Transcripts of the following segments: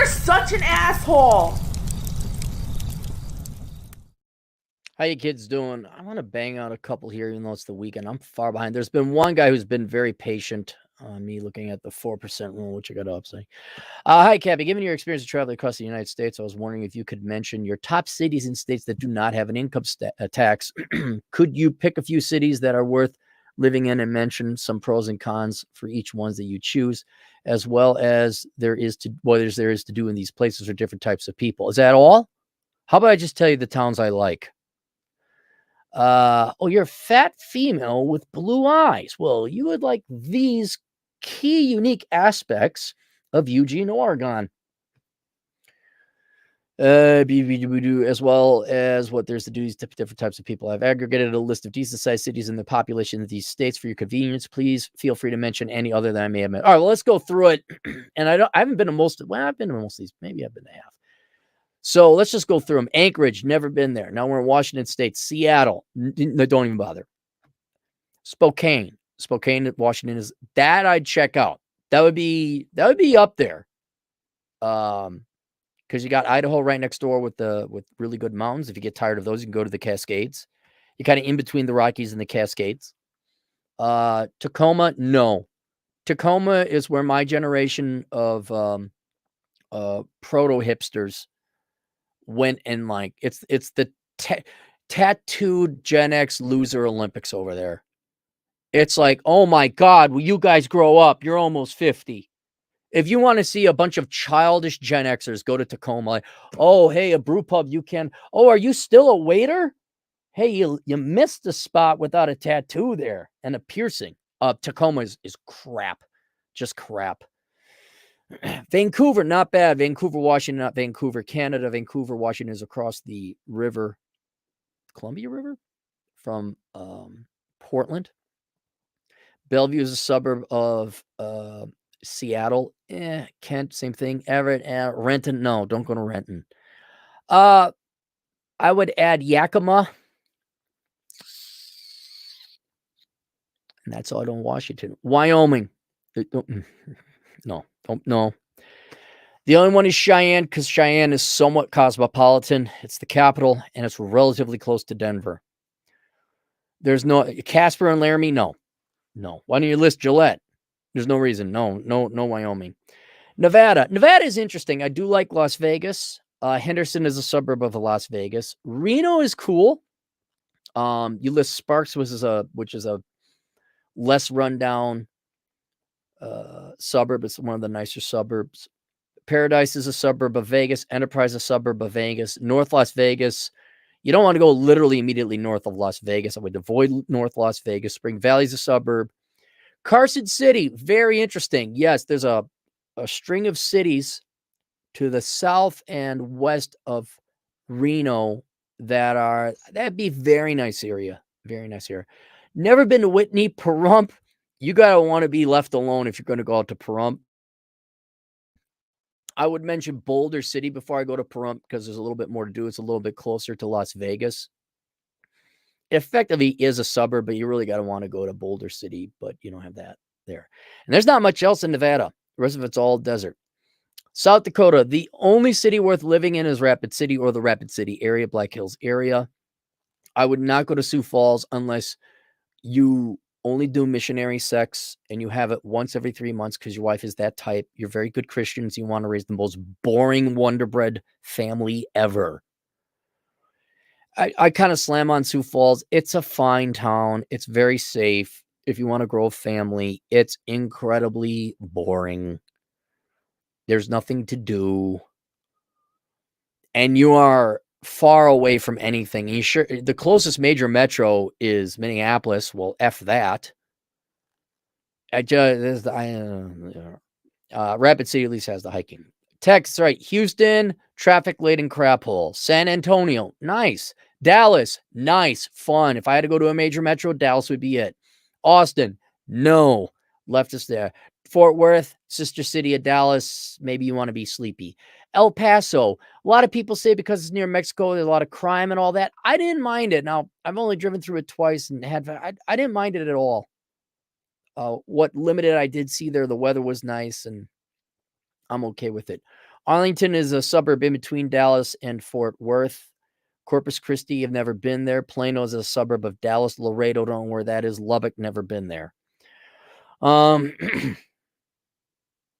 are such an asshole. How you kids doing? I want to bang out a couple here, even though it's the weekend. I'm far behind. There's been one guy who's been very patient on me looking at the 4% rule, which I got to upside. Hi, Cabby. Given your experience of traveling across the United States, I was wondering if you could mention your top cities and states that do not have an income tax. Could you pick a few cities that are worth living in and mention some pros and cons for each ones that you choose, as well as there is to do in these places for different types of people? Is that all? How about I just tell you the towns I like? You're a fat female with blue eyes. Well, you would like these key unique aspects of Eugene, Oregon. As well as what there's to do, these different types of people. I've aggregated a list of decent sized cities and the population of these states for your convenience. Please feel free to mention any other that I may have met. All right, well, let's go through it. And I haven't been to most of, well, I've been to most of these. Maybe I've been to half. So let's just go through them. Anchorage, never been there. Now we're in Washington State. Seattle, don't even bother. Spokane, Washington is that I'd check out. That would be up there. Because you got Idaho right next door with really good mountains. If you get tired of those, you can go to the Cascades. You're kind of in between the Rockies and the Cascades. Tacoma, no. Tacoma is where my generation of proto hipsters went, and like it's the tattooed Gen X loser Olympics over there. It's like, oh my God, will you guys grow up? You're almost 50. If you want to see a bunch of childish Gen Xers, go to Tacoma. Like, oh, hey, a brew pub, you can. Oh, are you still a waiter? Hey, you missed a spot without a tattoo there and a piercing. Tacoma is crap. Just crap. Vancouver, not bad. Vancouver, Washington, not Vancouver, Canada. Vancouver, Washington is across the river, Columbia River, from Portland. Bellevue is a suburb of Seattle. Kent, same thing. Everett, Renton, no, don't go to Renton. I would add Yakima. And that's all in Washington. Wyoming. No. The only one is Cheyenne, because Cheyenne is somewhat cosmopolitan. It's the capital, and it's relatively close to Denver. There's no Casper and Laramie. No. Why don't you list Gillette? There's no reason. No, Wyoming. Nevada is interesting. I do like Las Vegas. Henderson is a suburb of Las Vegas. Reno is cool. You list Sparks, which is a less rundown suburb. It's one of the nicer suburbs. Paradise is a suburb of Vegas. Enterprise is a suburb of Vegas. North Las Vegas. You don't want to go literally immediately north of Las Vegas. I would avoid North Las Vegas. Spring Valley is a suburb. Carson City, very interesting. Yes, there's a string of cities to the south and west of Reno that'd be very nice area. Very nice area. Never been to Whitney. Pahrump, you gotta want to be left alone if you're going to go out to Pahrump. I would mention Boulder City before I go to Pahrump because there's a little bit more to do. It's a little bit closer to Las Vegas. It effectively is a suburb, but you really got to want to go to Boulder City, but you don't have that there. And there's not much else in Nevada. The rest of it's all desert. South Dakota, the only city worth living in is Rapid City or the Rapid City area, Black Hills area. I would not go to Sioux Falls unless you only do missionary sex and you have it once every 3 months because your wife is that type. You're very good Christians. You want to raise the most boring Wonder Bread family ever. I kind of slam on Sioux Falls. It's a fine town. It's very safe. If you want to grow a family, it's incredibly boring. There's nothing to do. And you are far away from anything. The closest major metro is Minneapolis. Well, F that. Rapid City at least has the hiking. Texas, right? Houston, traffic laden crap hole. San Antonio, nice. Dallas, nice, fun. If I had to go to a major metro, Dallas would be it. Austin, no. Left us there. Fort Worth, sister city of Dallas, maybe you want to be sleepy. El Paso, a lot of people say because it's near Mexico, there's a lot of crime and all that. I didn't mind it. Now, I've only driven through it twice and I didn't mind it at all. What limited I did see there, the weather was nice and I'm okay with it. Arlington is a suburb in between Dallas and Fort Worth. Corpus Christi, I've never been there. Plano is a suburb of Dallas. Laredo, don't know where that is. Lubbock, never been there.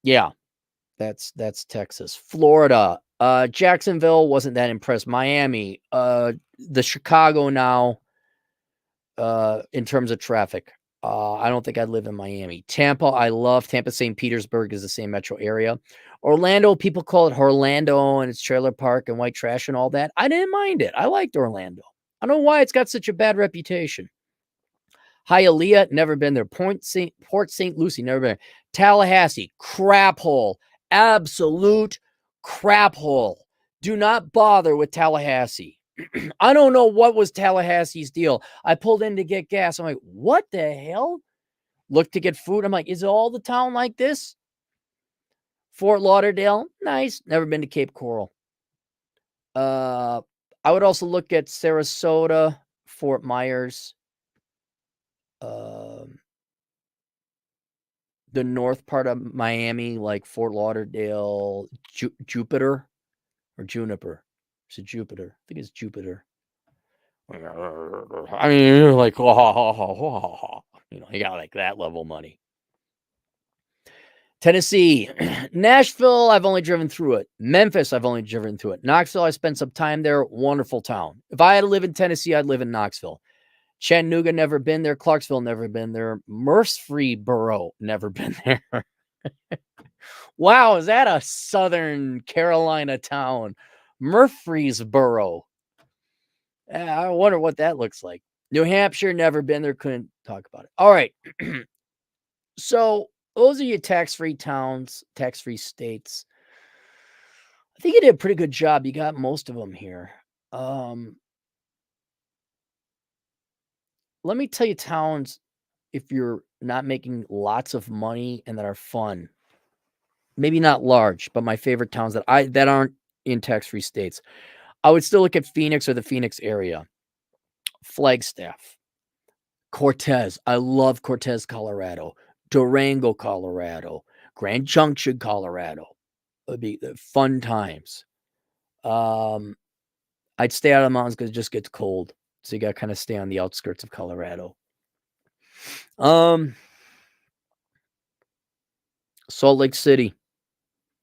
Yeah, that's Texas. Florida, Jacksonville, wasn't that impressed. Miami, the Chicago now, in terms of traffic. I don't think I'd live in Miami. Tampa, I love Tampa. St. Petersburg is the same metro area. Orlando, people call it Orlando and it's trailer park and white trash and all that. I didn't mind it. I liked Orlando. I don't know why it's got such a bad reputation. Hialeah, never been there. Port St. Lucie, never been there. Tallahassee, crap hole. Absolute crap hole. Do not bother with Tallahassee. I don't know what was Tallahassee's deal. I pulled in to get gas. I'm like, what the hell? Look to get food. I'm like, is all the town like this? Fort Lauderdale, nice. Never been to Cape Coral. I would also look at Sarasota, Fort Myers, the north part of Miami, like Fort Lauderdale, Jupiter or Juniper. Is it Jupiter? I think it's Jupiter. I mean, you're like, you know, you got like that level money. Tennessee, Nashville, I've only driven through it. Memphis, I've only driven through it. Knoxville, I spent some time there. Wonderful town. If I had to live in Tennessee, I'd live in Knoxville. Chattanooga, never been there. Clarksville, never been there. Murfreesboro, never been there. Wow, is that a Southern Carolina town? Murfreesboro. I wonder what that looks like. New Hampshire, never been there. Couldn't talk about it. All right. So those are your tax-free towns, tax-free states. I think you did a pretty good job. You got most of them here. Let me tell you towns, if you're not making lots of money and that are fun. Maybe not large, but my favorite towns that aren't in tax-free states. I would still look at Phoenix or the Phoenix area. Flagstaff. Cortez. I love Cortez, Colorado. Durango, Colorado. Grand Junction, Colorado. It'd be fun times. I'd stay out of the mountains because it just gets cold. So you got to kind of stay on the outskirts of Colorado. Salt Lake City.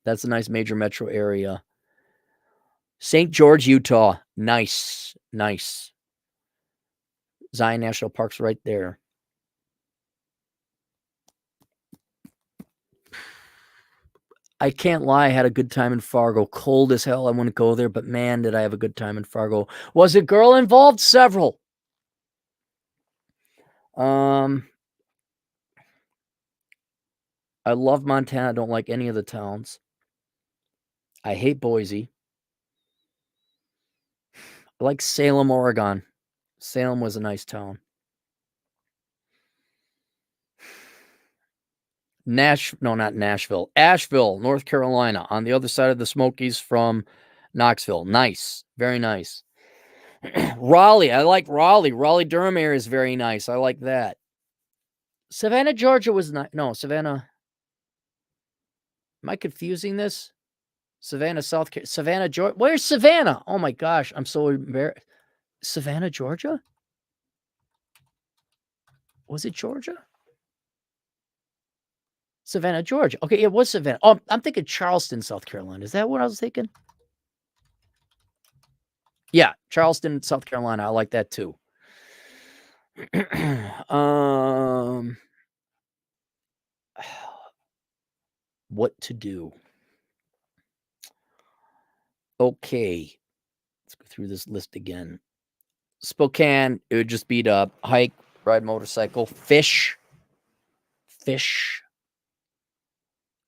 That's a nice major metro area. St. George, Utah. Nice. Nice. Zion National Park's right there. I can't lie. I had a good time in Fargo. Cold as hell. I wouldn't go there, but man, did I have a good time in Fargo. Was a girl involved? Several. I love Montana. I don't like any of the towns. I hate Boise. I like Salem, Oregon. Salem was a nice town. Not Nashville. Asheville, North Carolina, on the other side of the Smokies from Knoxville. Nice. Very nice. Raleigh. I like Raleigh. Raleigh-Durham area is very nice. I like that. Savannah, Georgia was not. No, Savannah. Am I confusing this? Savannah, Savannah, Georgia. Where's Savannah? Oh my gosh. I'm so embarrassed. Savannah, Georgia? Was it Georgia? Savannah, Georgia. Okay, it was Savannah. Oh, I'm thinking Charleston, South Carolina. Is that what I was thinking? Yeah, Charleston, South Carolina. I like that too. What to do? Okay, let's go through this list again. Spokane, it would just be to hike, ride motorcycle, fish.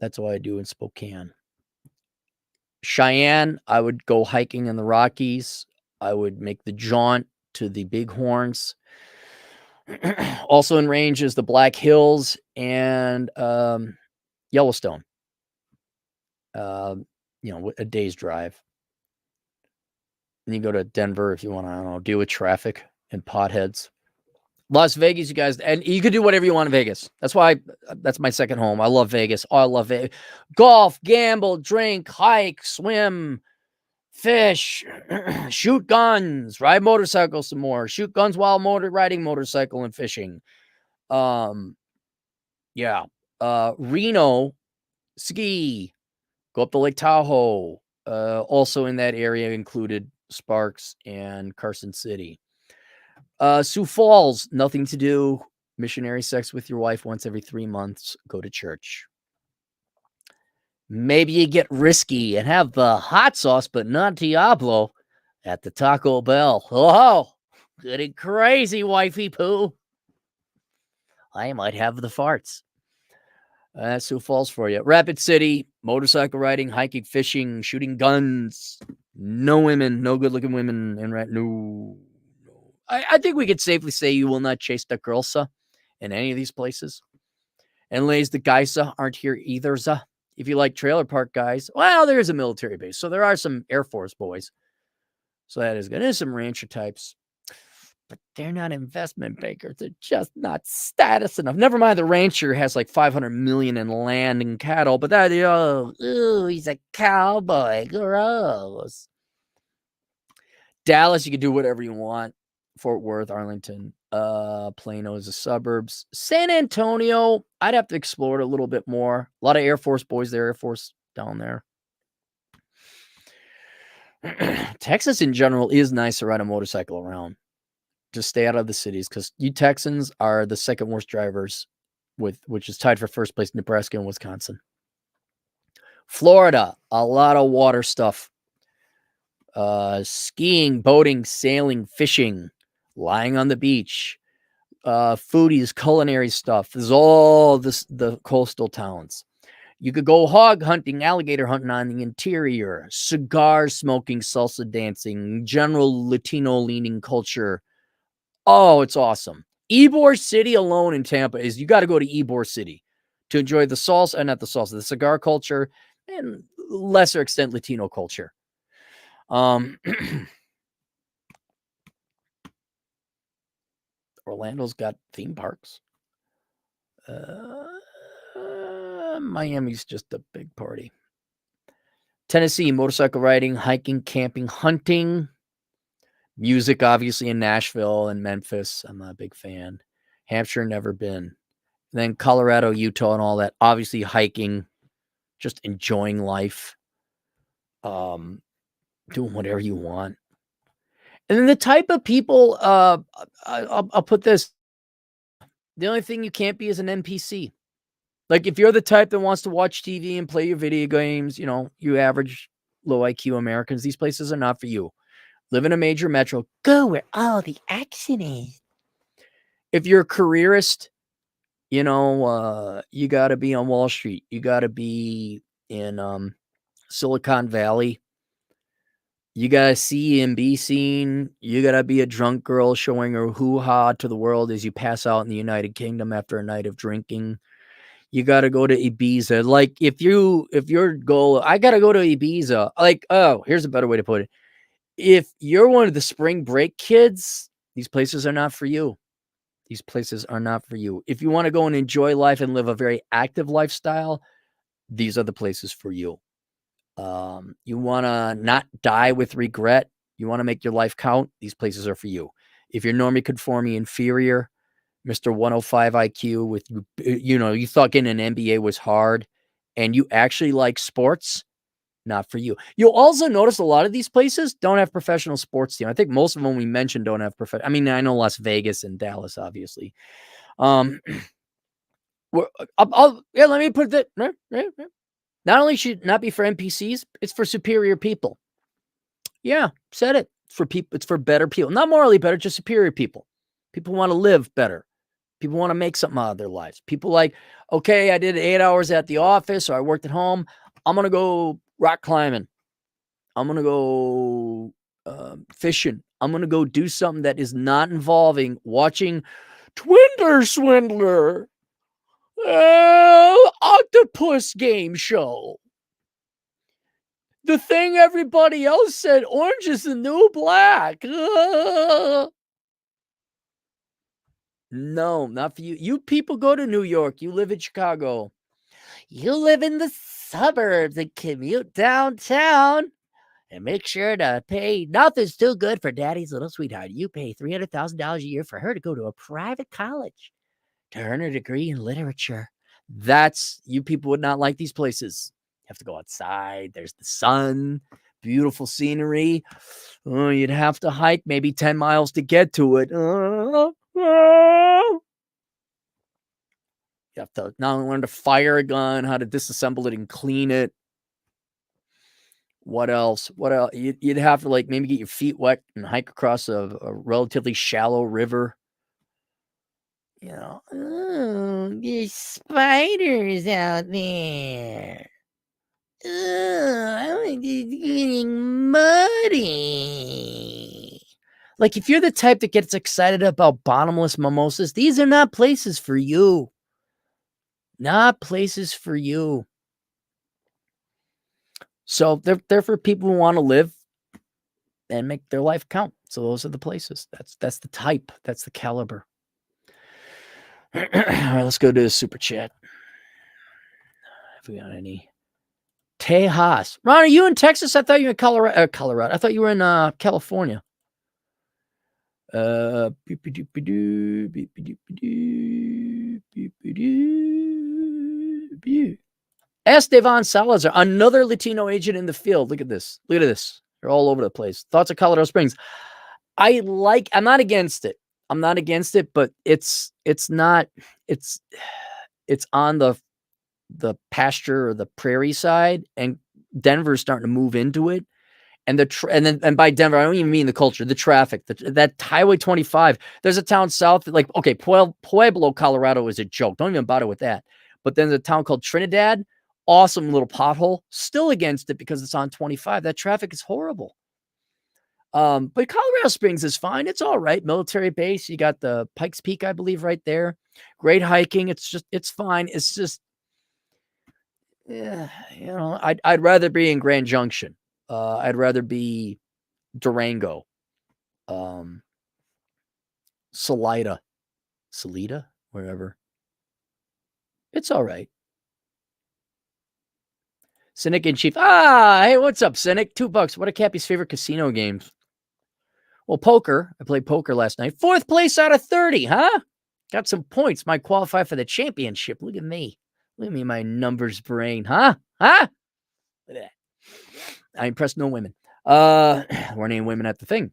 That's what I do in Spokane. Cheyenne, I would go hiking in the Rockies. I would make the jaunt to the Bighorns. Also in range is the Black Hills and Yellowstone. A day's drive. And you go to Denver if you want to, I don't know, deal with traffic and potheads. Las Vegas, you guys, and you can do whatever you want in Vegas. That's why that's my second home. I love Vegas. Oh, I love Vegas. Golf, gamble, drink, hike, swim, fish, shoot guns, ride motorcycles some more, shoot guns while riding motorcycle and fishing. Yeah. Reno, ski, go up to Lake Tahoe. Also in that area included Sparks and Carson City. Sioux Falls, nothing to do. Missionary sex with your wife once every 3 months. Go to church. Maybe you get risky and have the hot sauce, but not Diablo at the Taco Bell. Oh, getting crazy, wifey poo. I might have the farts. That's Sioux Falls for you. Rapid City, motorcycle riding, hiking, fishing, shooting guns. No women, no good-looking women. And no. I think we could safely say you will not chase the girlsa in any of these places. And ladies, the guysa aren't here either. If you like trailer park guys, well, there's a military base. So there are some Air Force boys. So that is good. There's some rancher types. But they're not investment bankers. They're just not status enough. Never mind, the rancher has like 500 million in land and cattle, but that, he's a cowboy. Gross. Dallas, you can do whatever you want. Fort Worth, Arlington, Plano is the suburbs. San Antonio, I'd have to explore it a little bit more. A lot of Air Force boys there, Air Force down there. Texas in general is nice to ride a motorcycle around. Just stay out of the cities because you Texans are the second worst drivers, which is tied for first place, Nebraska and Wisconsin. Florida, a lot of water stuff. Skiing, boating, sailing, fishing, lying on the beach, foodies, culinary stuff. This is all the coastal towns. You could go hog hunting, alligator hunting on the interior, cigar smoking, salsa dancing, general Latino leaning culture. Oh, it's awesome. Ybor City alone in Tampa is, you got to go to Ybor City to enjoy the salsa, not the salsa, the cigar culture, and lesser extent Latino culture. Orlando's got theme parks. Miami's just a big party. Tennessee, motorcycle riding, hiking, camping, hunting. Music, obviously, in Nashville and Memphis. I'm not a big fan. Hampshire, never been. Then Colorado, Utah, and all that. Obviously, hiking, just enjoying life, doing whatever you want. And then the type of people, I'll put this. The only thing you can't be is an NPC. Like, if you're the type that wants to watch TV and play your video games, you average low IQ Americans, these places are not for you. Live in a major metro. Go where all the action is. If you're a careerist, you got to be on Wall Street. You got to be in Silicon Valley. You got to see and be seen. You got to be a drunk girl showing her hoo-ha to the world as you pass out in the United Kingdom after a night of drinking. You got to go to Ibiza. Like, if your goal, I got to go to Ibiza. Like, oh, here's a better way to put it. If you're one of the spring break kids, these places are not for you. These places are not for you. If you want to go and enjoy life and live a very active lifestyle, these are the places for you. You want to not die with regret. You want to make your life count. These places are for you. If you're normie conforming inferior, Mr. 105 IQ with, you thought getting an MBA was hard and you actually like sports, not for you. You'll also notice a lot of these places don't have professional sports team. I think most of them we mentioned don't have I know Las Vegas and Dallas, obviously. Let me put that. Not only should it not be for NPCs, it's for superior people. Yeah, said it. It's for people. It's for better people. Not morally better, just superior people. People want to live better. People want to make something out of their lives. People like, okay, I did 8 hours at the office or I worked at home. I'm going to go rock climbing. I'm going to go fishing. I'm going to go do something that is not involving watching Twinder Swindler. Octopus game show. The thing everybody else said, orange is the new black. No, not for you. You people go to New York. You live in Chicago. You live in the suburbs and commute downtown. And make sure to pay. Nothing's too good for daddy's little sweetheart. You pay $300,000 a year for her to go to a private college to earn a degree in literature. You people would not like these places. You have to go outside. There's the sun, beautiful scenery. Oh, you'd have to hike maybe 10 miles to get to it. You have to not only learn to fire a gun, how to disassemble it and clean it. What else? What else? You'd have to like maybe get your feet wet and hike across a relatively shallow river. You know, oh, there's spiders out there. Oh, I'm getting muddy. Like if you're the type that gets excited about bottomless mimosas, these are not places for you. Not places for you. So they're for people who want to live and make their life count. So those are the places. That's the type. That's the caliber. All right, let's go to the super chat. Have we got any? Tejas. Ron, are you in Texas? I thought you were in Colorado. I thought you were in California. Estevan Salazar, another Latino agent in the field. Look at this. Look at this. They're all over the place. Thoughts of Colorado Springs. I'm not against it. I'm not against it, but it's on the pasture or the prairie side, and Denver's starting to move into it. And and by Denver, I don't even mean the culture, the traffic, that Highway 25. There's a town south, like, okay, Pueblo, Colorado is a joke. Don't even bother with that. But then there's a town called Trinidad, awesome little pothole. Still against it because it's on 25. That traffic is horrible. But Colorado Springs is fine. It's all right. Military base. You got the Pikes Peak, I believe, right there. Great hiking. It's fine. It's just, yeah, I'd rather be in Grand Junction. I'd rather be Durango, Salida, wherever. It's all right. Cynic in Chief. Hey, what's up, Cynic? $2. What are Cappy's favorite casino games? Well, poker. I played poker last night. 4th place out of 30, huh? Got some points. Might qualify for the championship. Look at me. Look at me, my numbers brain, huh? Look at that. I impressed no women. Weren't any women at the thing.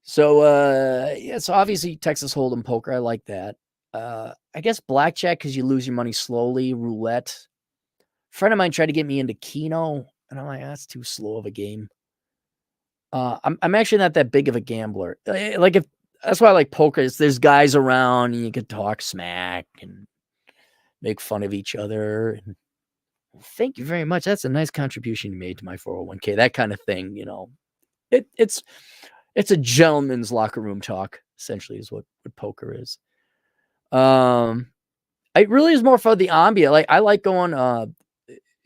So, so obviously Texas Hold'em poker. I like that. I guess blackjack because you lose your money slowly. Roulette. A friend of mine tried to get me into Keno, and I'm like, that's too slow of a game. I'm actually not that big of a gambler. Like that's why I like poker. There's guys around, and you can talk smack and make fun of each other. And thank you very much. That's a nice contribution you made to my 401k. That kind of thing, It's a gentleman's locker room talk. Essentially, is what poker is. It really is more for the ambient. Like I like going.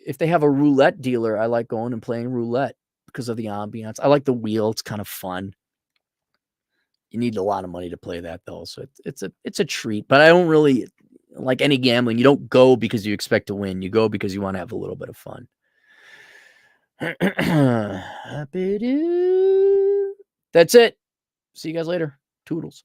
If they have a roulette dealer, I like going and playing roulette because of the ambiance. I like the wheel; it's kind of fun. You need a lot of money to play that though, so it's a treat. But I don't really like any gambling. You don't go because you expect to win. You go because you want to have a little bit of fun. That's it. See you guys later. Toodles.